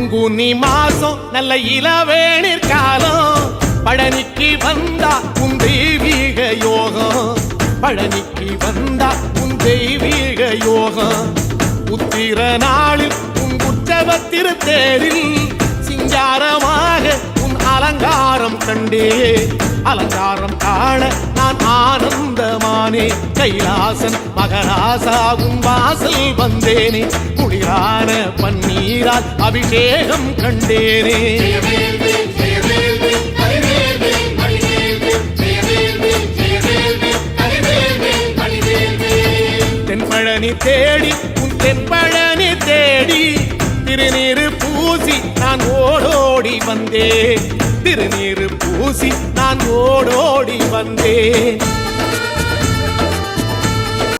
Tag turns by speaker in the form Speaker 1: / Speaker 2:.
Speaker 1: பங்குனி மாசம் நல்ல இளவேணிற் காலம் பழனிக்கு வந்தா உன் தெய்வீக யோகம் பழனிக்கு வந்தா உன் தெய்வீக யோகம் உத்திர நாளில் உன் உற்சவ திருத்தேரில் சிங்காரமாக உன் அலங்காரம் கண்டே அலங்காரம் காண நான் ஆனந்தமானே கைலாசன் மகராசாகும் வாசல் வந்தேனே குளிரான பன்னீரால் அபிஷேகம் கண்டேனே தென்பழனி தேடி உன் தென்பழனி தேடி திருநீரு பூசி நான் ஓடோடி வந்தேன் திருநீரு பூசி நான் ஓடோடி வந்தேன்